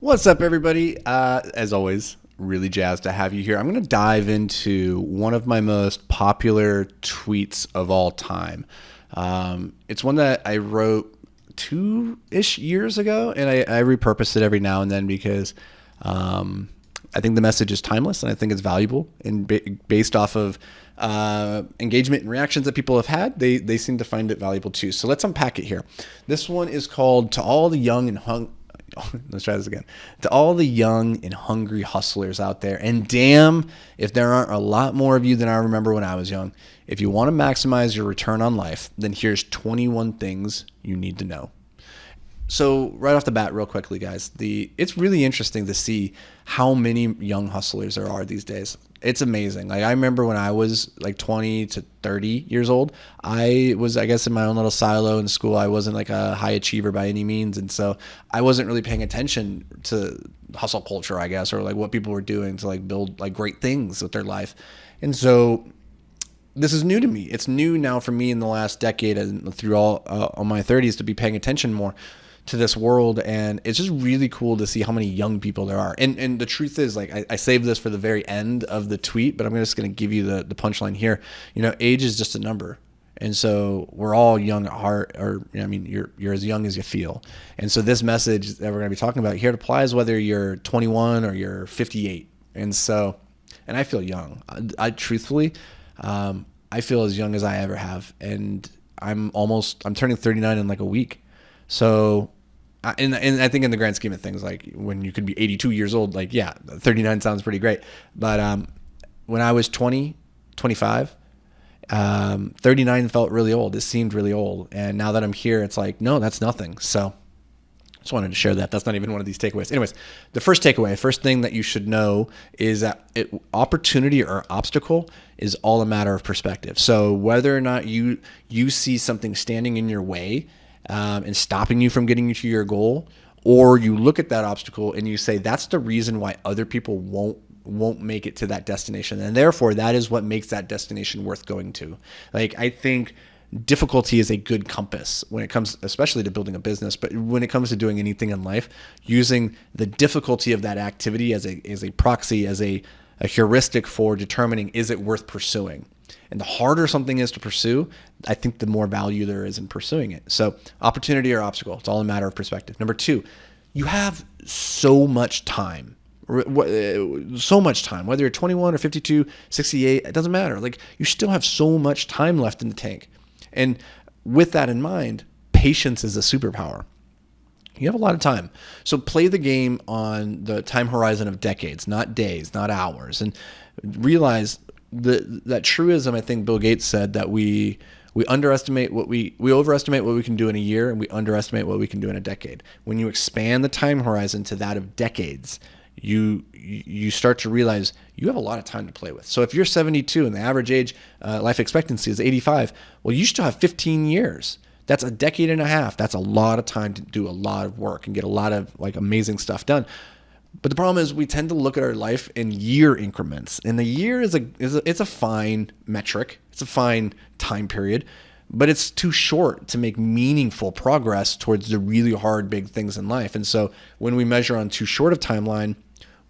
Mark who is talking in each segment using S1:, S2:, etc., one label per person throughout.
S1: What's up, everybody? As always, really jazzed to have you here. I'm going to dive into one of my most popular tweets of all time. It's one that I wrote 2-ish years ago, and I repurpose it every now and then because I think the message is timeless and I think it's valuable. And based off of engagement and reactions that people have had, they seem to find it valuable too. So let's unpack it here. This one is called "To All the Young and Let's try this again. To all the young and hungry hustlers out there, and damn if there aren't a lot more of you than I remember when I was young. If you want to maximize your return on life, then here's 21 things you need to know. So right off the bat, real quickly, guys, it's really interesting to see how many young hustlers there are these days. It's amazing. Like, I remember when I was like 20 to 30 years old, I was, I guess, in my own little silo in school. I wasn't like a high achiever by any means. And so I wasn't really paying attention to hustle culture, I guess, or like what people were doing to like build like great things with their life. And so this is new to me. It's new now for me in the last decade and through all my 30s to be paying attention more to this world. And it's just really cool to see how many young people there are. And the truth is, like, I saved this for the very end of the tweet, but I'm just going to give you the punchline here. You know, age is just a number. And so we're all young at heart, or, I mean, you're as young as you feel. And so this message that we're going to be talking about here, it applies whether you're 21 or you're 58. And so, and I feel young. I truthfully, I feel as young as I ever have. And I'm turning 39 in like a week. So, and I think in the grand scheme of things, like when you could be 82 years old, like, yeah, 39 sounds pretty great. But when I was 20, 25, 39 felt really old. It seemed really old. And now that I'm here, it's like, no, that's nothing. So just wanted to share that. That's not even one of these takeaways. Anyways, the first takeaway, first thing that you should know is that opportunity or obstacle is all a matter of perspective. So whether or not you see something standing in your way and stopping you from getting to your goal, or you look at that obstacle and you say that's the reason why other people won't make it to that destination, and therefore that is what makes that destination worth going to. Like, I think difficulty is a good compass when it comes, especially to building a business, but when it comes to doing anything in life, using the difficulty of that activity as a proxy, as a heuristic for determining, is it worth pursuing? And the harder something is to pursue, I think the more value there is in pursuing it. So opportunity or obstacle, it's all a matter of perspective. Number two, you have so much time. So much time, whether you're 21 or 52, 68, it doesn't matter. Like, you still have so much time left in the tank. And with that in mind, patience is a superpower. You have a lot of time. So play the game on the time horizon of decades, not days, not hours. And realize that truism, I think Bill Gates said, that we overestimate what we can do in a year, and we underestimate what we can do in a decade. When you expand the time horizon to that of decades, you start to realize you have a lot of time to play with. So if you're 72 and the average age life expectancy is 85, well, you still have 15 years. That's a decade and a half. That's a lot of time to do a lot of work and get a lot of like amazing stuff done. But the problem is we tend to look at our life in year increments. And the year is a fine metric. It's a fine time period, but it's too short to make meaningful progress towards the really hard, big things in life. And so when we measure on too short of timeline,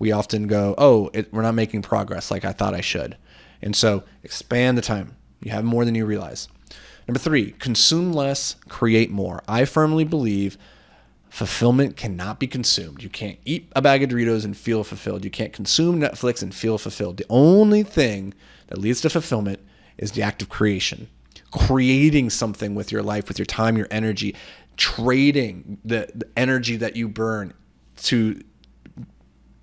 S1: we often go, we're not making progress like I thought I should. And so expand the time. You have more than you realize. Number three, consume less, create more. I firmly believe fulfillment cannot be consumed. You can't eat a bag of Doritos and feel fulfilled. You can't consume Netflix and feel fulfilled. The only thing that leads to fulfillment is the act of creation. Creating something with your life, with your time, your energy, trading the energy that you burn to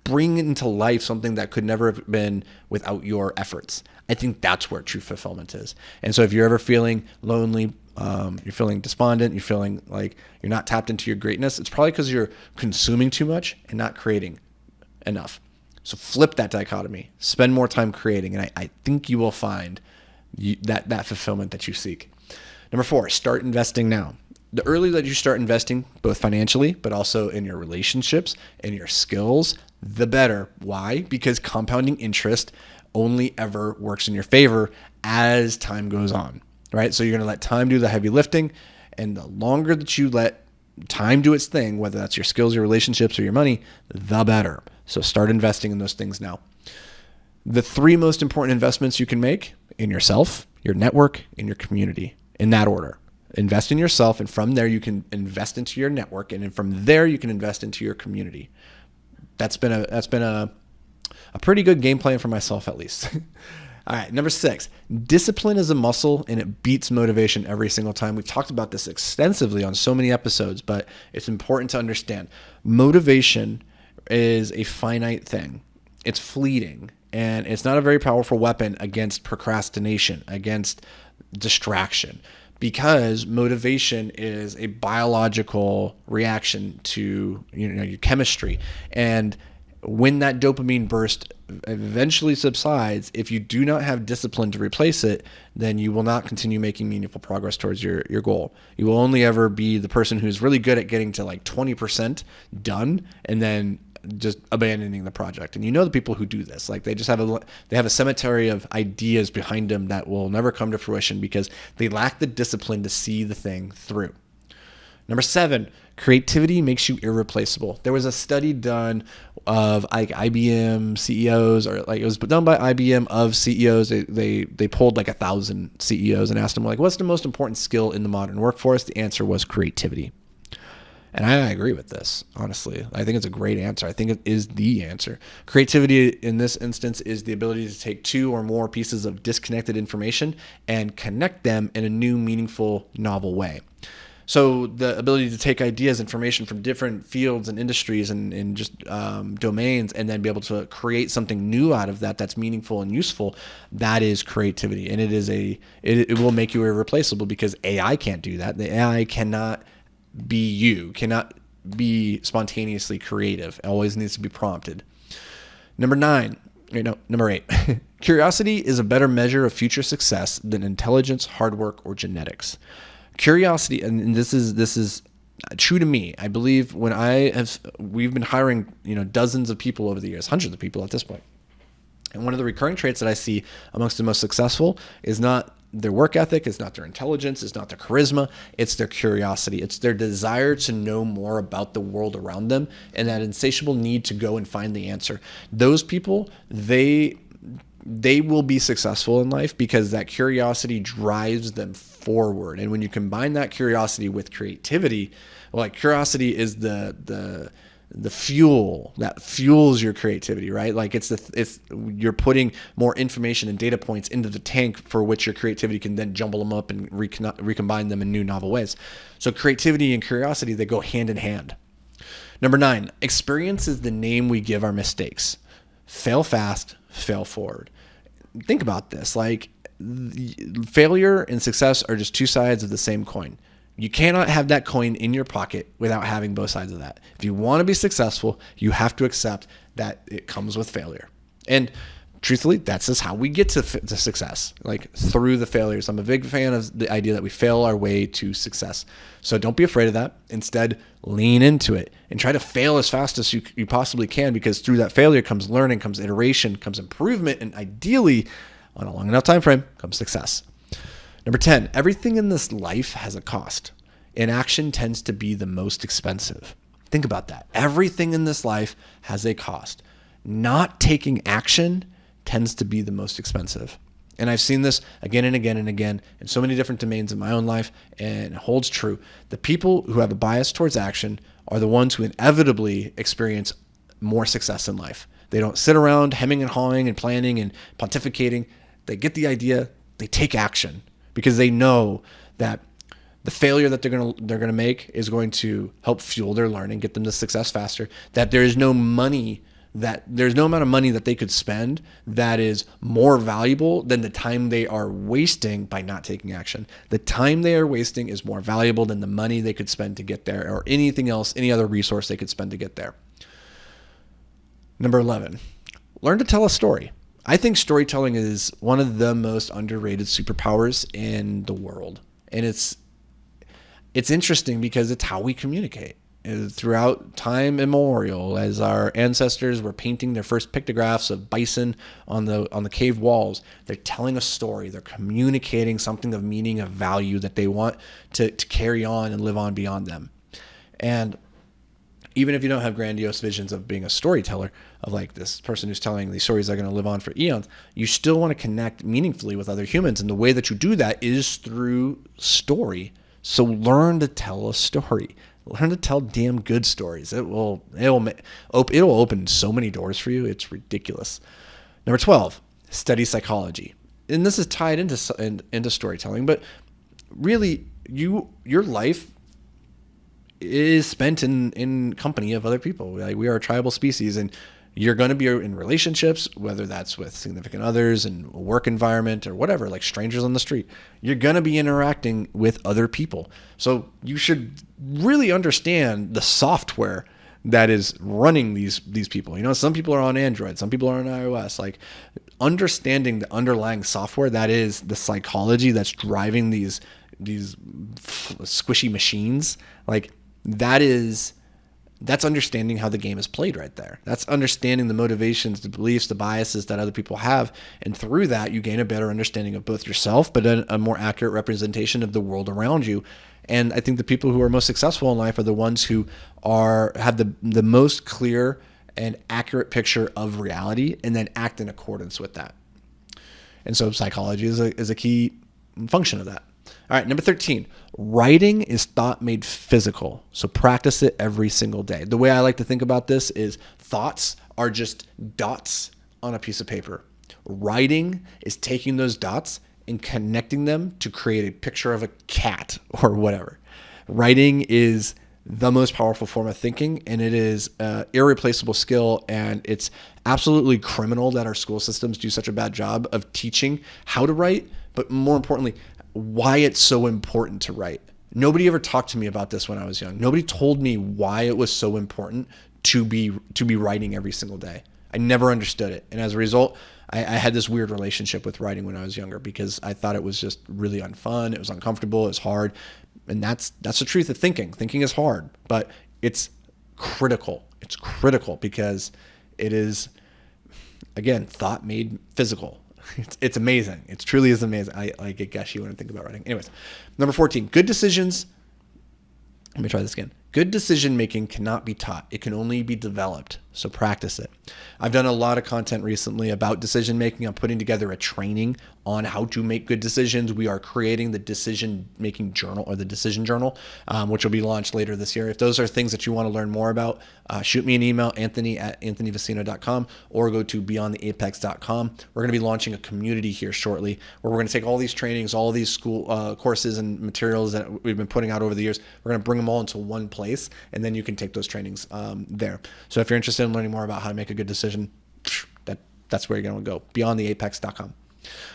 S1: bring into life something that could never have been without your efforts. I think that's where true fulfillment is. And so if you're ever feeling lonely, you're feeling despondent, you're feeling like you're not tapped into your greatness, it's probably because you're consuming too much and not creating enough. So flip that dichotomy. Spend more time creating, and I think you will find that fulfillment that you seek. Number four, start investing now. The earlier that you start investing, both financially, but also in your relationships and your skills, the better. Why? Because compounding interest only ever works in your favor as time goes on, right? So you're going to let time do the heavy lifting, and the longer that you let time do its thing, whether that's your skills, your relationships, or your money, the better. So start investing in those things now. The 3 most important investments you can make: in yourself, your network, and your community, in that order. Invest in yourself, and from there you can invest into your network, and then from there you can invest into your community. That's been a pretty good game plan for myself, at least. All right, number 6, discipline is a muscle and it beats motivation every single time. We've talked about this extensively on so many episodes, but it's important to understand. Motivation is a finite thing. It's fleeting, and it's not a very powerful weapon against procrastination, against distraction, because motivation is a biological reaction to your chemistry. And when that dopamine burst eventually subsides, if you do not have discipline to replace it, then you will not continue making meaningful progress towards your goal. You will only ever be the person who's really good at getting to like 20% done and then just abandoning the project. And the people who do this, like they have a cemetery of ideas behind them that will never come to fruition because they lack the discipline to see the thing through. Number 7, creativity makes you irreplaceable. There was a study done of like IBM CEOs, or like it was done by IBM of CEOs. They polled like 1,000 CEOs and asked them like, what's the most important skill in the modern workforce? The answer was creativity. And I agree with this, honestly. I think it's a great answer. I think it is the answer. Creativity in this instance is the ability to take 2 or more pieces of disconnected information and connect them in a new, meaningful, novel way. So the ability to take ideas, information from different fields and industries and just domains, and then be able to create something new out of that that's meaningful and useful, that is creativity. And it will make you irreplaceable because AI can't do that. The AI cannot be spontaneously creative. It always needs to be prompted. Number 8. Curiosity is a better measure of future success than intelligence, hard work, or genetics. Curiosity, and this is true to me. I believe we've been hiring, dozens of people over the years, hundreds of people at this point. And one of the recurring traits that I see amongst the most successful is not their work ethic, it's not their intelligence, it's not their charisma, it's their curiosity. It's their desire to know more about the world around them and that insatiable need to go and find the answer. Those people, they will be successful in life because that curiosity drives them forward. And when you combine that curiosity with creativity, curiosity is the fuel that fuels your creativity, right? Like you're putting more information and data points into the tank for which your creativity can then jumble them up and recombine them in new, novel ways. So creativity and curiosity, they go hand in hand. Number 9, experience is the name we give our mistakes. Fail fast, fail forward. Think about this. Like, failure and success are just 2 sides of the same coin. You cannot have that coin in your pocket without having both sides of that. If you want to be successful, you have to accept that it comes with failure. And truthfully, that's just how we get to success, like through the failures. I'm a big fan of the idea that we fail our way to success. So don't be afraid of that. Instead, lean into it and try to fail as fast as you possibly can, because through that failure comes learning, comes iteration, comes improvement, and ideally, on a long enough time frame, comes success. Number 10, everything in this life has a cost. Inaction tends to be the most expensive. Think about that. Everything in this life has a cost. Not taking action tends to be the most expensive. And I've seen this again and again and again in so many different domains in my own life, and it holds true. The people who have a bias towards action are the ones who inevitably experience more success in life. They don't sit around hemming and hawing and planning and pontificating. They get the idea, they take action, because they know that the failure that they're gonna make is going to help fuel their learning, get them to success faster. That there's no amount of money that they could spend that is more valuable than the time they are wasting by not taking action. The time they are wasting is more valuable than the money they could spend to get there, or anything else, any other resource they could spend to get there. Number 11, learn to tell a story. I think storytelling is one of the most underrated superpowers in the world. And it's interesting because it's how we communicate. Throughout time immemorial, as our ancestors were painting their first pictographs of bison on the cave walls, they're telling a story. They're communicating something of meaning, of value that they want to carry on and live on beyond them. And even if you don't have grandiose visions of being a storyteller, of like this person who's telling these stories that are going to live on for eons, you still want to connect meaningfully with other humans. And the way that you do that is through story. So learn to tell a story. Learn to tell damn good stories. It'll open so many doors for you. It's ridiculous. Number 12, study psychology. And this is tied into storytelling, but really your life is spent in company of other people. Like, we are a tribal species, and you're going to be in relationships, whether that's with significant others and a work environment or whatever, like strangers on the street. You're going to be interacting with other people. So you should really understand the software that is running these people. You know, some people are on Android, some people are on iOS. Like, understanding the underlying software, that is the psychology that's driving these squishy machines, like that's understanding how the game is played right there. That's understanding the motivations, the beliefs, the biases that other people have. And through that, you gain a better understanding of both yourself, but a more accurate representation of the world around you. And I think the people who are most successful in life are the ones who have the most clear and accurate picture of reality, and then act in accordance with that. And so psychology is a key function of that. All right, number 13, writing is thought made physical. So practice it every single day. The way I like to think about this is thoughts are just dots on a piece of paper. Writing is taking those dots and connecting them to create a picture of a cat or whatever. Writing is the most powerful form of thinking, and it is an irreplaceable skill, and it's absolutely criminal that our school systems do such a bad job of teaching how to write, but more importantly, why it's so important to write. Nobody ever talked to me about this when I was young. Nobody told me why it was so important to be writing every single day. I never understood it. And as a result, I had this weird relationship with writing when I was younger, because I thought it was just really unfun. It was uncomfortable. It was hard. And that's the truth of thinking. Thinking is hard, but it's critical. It's critical because it is, again, thought made physical. It's amazing. It truly is amazing. I get gushy when I think about writing. Anyways, number 14, good decisions. Let me try this again. Good decision making cannot be taught. It can only be developed. So practice it. I've done a lot of content recently about decision making. I'm putting together a training on how to make good decisions. We are creating the decision making journal, or the decision journal, which will be launched later this year. If those are things that you want to learn more about, shoot me an email, anthony@anthonyvicino.com, or go to beyondtheapex.com. We're going to be launching a community here shortly, where we're going to take all these trainings, all these school courses and materials that we've been putting out over the years. We're going to bring them all into one place, and then you can take those trainings there. So if you're interested in learning more about how to make a good decision, that's where you're going to go, beyondtheapex.com.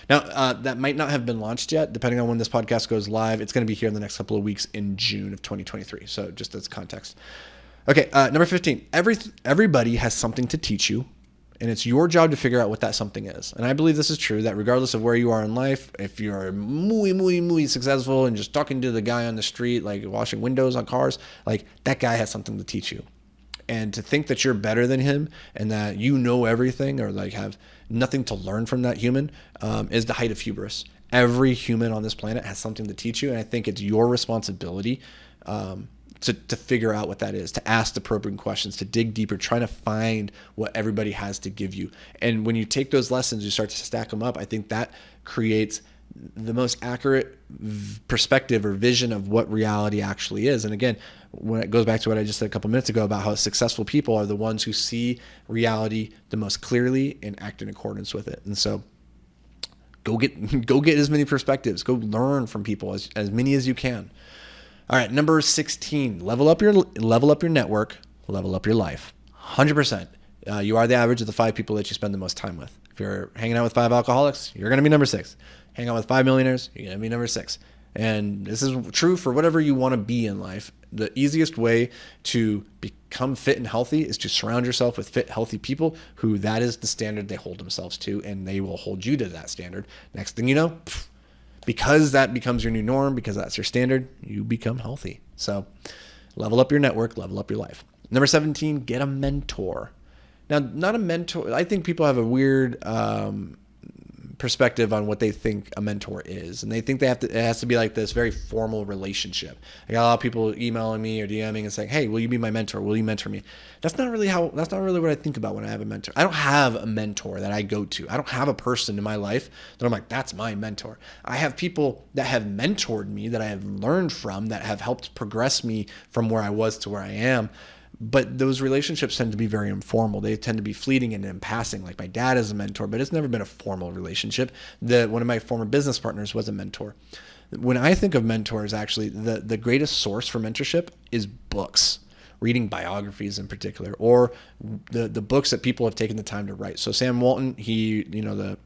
S1: Now, that might not have been launched yet, depending on when this podcast goes live. It's going to be here in the next couple of weeks in June of 2023. So just as context. Okay, number 15. Everybody has something to teach you, and it's your job to figure out what that something is. And I believe this is true, that regardless of where you are in life, if you're muy successful and just talking to the guy on the street, like washing windows on cars, like that guy has something to teach you. And to think that you're better than him and that you know everything, or like have nothing to learn from that human, is the height of hubris. Every human on this planet has something to teach you. And I think it's your responsibility to figure out what that is, to ask the probing questions, to dig deeper, trying to find what everybody has to give you. And when you take those lessons, you start to stack them up. I think that creates the most accurate perspective or vision of what reality actually is. And again, when it goes back to what I just said a couple minutes ago about how successful people are the ones who see reality the most clearly and act in accordance with it. And so go get as many perspectives, go learn from people, as many as you can. All right, number 16, level up your network, level up your life. 100%. You are the average of the 5 people that you spend the most time with. If you're hanging out with 5 alcoholics, you're going to be number 6. Hang out with 5 millionaires, you're going to be number 6. And this is true for whatever you want to be in life. The easiest way to become fit and healthy is to surround yourself with fit, healthy people who that is the standard they hold themselves to, and they will hold you to that standard. Next thing you know, because that becomes your new norm, because that's your standard, you become healthy. So level up your network, level up your life. Number 17, get a mentor. Now, not a mentor. I think people have a weird perspective on what they think a mentor is. And they think it has to be like this very formal relationship. I got a lot of people emailing me or DMing and saying, hey, will you be my mentor? Will you mentor me? That's not really what I think about when I have a mentor. I don't have a mentor that I go to. I don't have a person in my life that I'm like, that's my mentor. I have people that have mentored me, that I have learned from, that have helped progress me from where I was to where I am. But those relationships tend to be very informal. They tend to be fleeting and in passing. Like my dad is a mentor, but it's never been a formal relationship. One of my former business partners was a mentor. When I think of mentors, actually, the greatest source for mentorship is books, reading biographies in particular, or the books that people have taken the time to write. So Sam Walton, the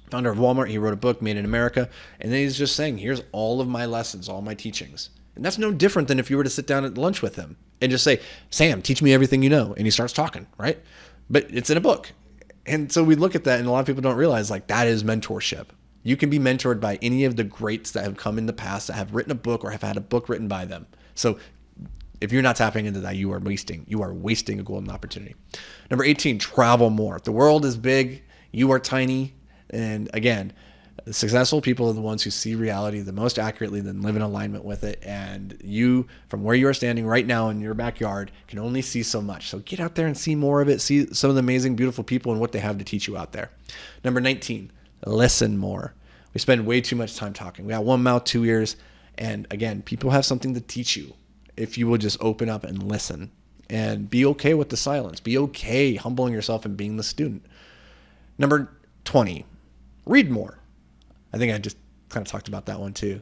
S1: founder of Walmart, he wrote a book, Made in America, and then he's just saying, here's all of my lessons, all my teachings. And that's no different than if you were to sit down at lunch with him and just say, Sam, teach me everything you know. And he starts talking, right? But it's in a book. And so we look at that, and a lot of people don't realize, like, that is mentorship. You can be mentored by any of the greats that have come in the past, that have written a book or have had a book written by them. So if you're not tapping into that, you are wasting a golden opportunity. Number 18, travel more. The world is big. You are tiny. And again, successful people are the ones who see reality the most accurately, then live in alignment with it. And you, from where you are standing right now in your backyard, can only see so much. So get out there and see more of it. See some of the amazing, beautiful people and what they have to teach you out there. Number 19, listen more. We spend way too much time talking. We got one mouth, two ears. And again, people have something to teach you if you will just open up and listen and be okay with the silence. Be okay humbling yourself and being the student. Number 20, read more. I think I just kind of talked about that one too.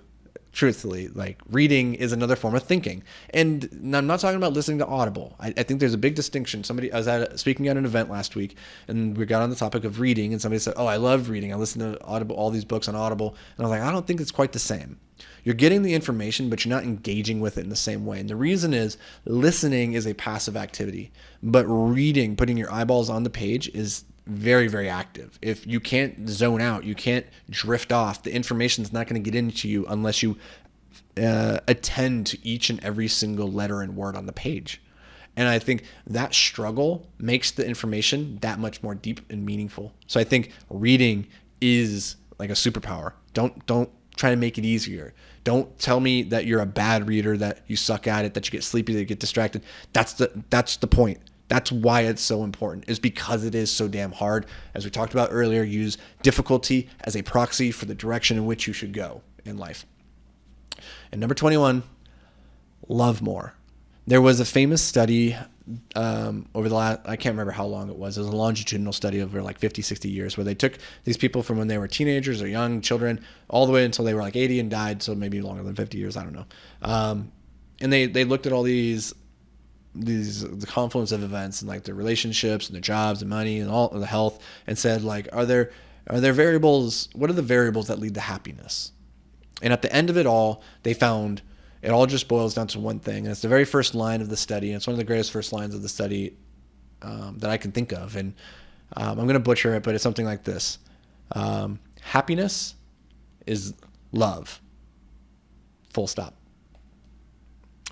S1: Truthfully, like reading is another form of thinking. And I'm not talking about listening to Audible. I think there's a big distinction. I was speaking at an event last week, and we got on the topic of reading, and somebody said, oh, I love reading. I listen to Audible, all these books on Audible. And I was like, I don't think it's quite the same. You're getting the information, but you're not engaging with it in the same way. And the reason is listening is a passive activity, but reading, putting your eyeballs on the page, is very, very active. If you can't zone out, you can't drift off, the information is not going to get into you unless you attend to each and every single letter and word on the page. And I think that struggle makes the information that much more deep and meaningful. So I think reading is like a superpower. Don't try to make it easier. Don't tell me that you're a bad reader, that you suck at it, that you get sleepy, that you get distracted. That's the point. That's why it's so important, is because it is so damn hard. As we talked about earlier, use difficulty as a proxy for the direction in which you should go in life. And number 21, love more. There was a famous study over the last, I can't remember how long it was. It was a longitudinal study over like 50, 60 years where they took these people from when they were teenagers or young children all the way until they were like 80 and died. So maybe longer than 50 years. I don't know. And they looked at all the confluence of events and like their relationships and their jobs and money and all the health, and said, like, are there variables? What are the variables that lead to happiness? And at the end of it all, they found it all just boils down to one thing. And it's the very first line of the study. And it's one of the greatest first lines of the study that I can think of. And I'm going to butcher it, but it's something like this. Happiness is love. Full stop.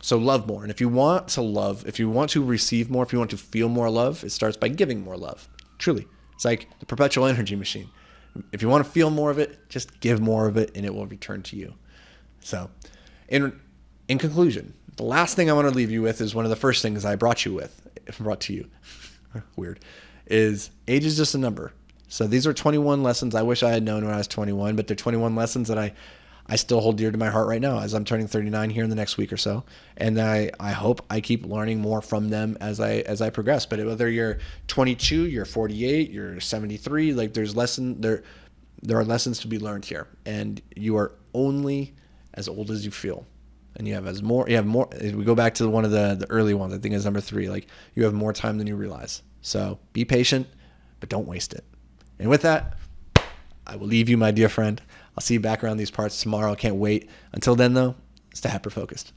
S1: So love more. And if you want to love, if you want to receive more, if you want to feel more love, it starts by giving more love. Truly. It's like the perpetual energy machine. If you want to feel more of it, just give more of it and it will return to you. So in conclusion, the last thing I want to leave you with is one of the first things I brought to you. Weird. Is age is just a number. So these are 21 lessons I wish I had known when I was 21, but they're 21 lessons that I still hold dear to my heart right now as I'm turning 39 here in the next week or so. And I hope I keep learning more from them as I progress. But whether you're 22, you're 48, you're 73, like there are lessons to be learned here. And you are only as old as you feel. And you have more. We go back to one of the early ones, I think is number 3. Like, you have more time than you realize. So be patient, but don't waste it. And with that, I will leave you, my dear friend. I'll see you back around these parts tomorrow. I can't wait. Until then, though, stay hyper-focused.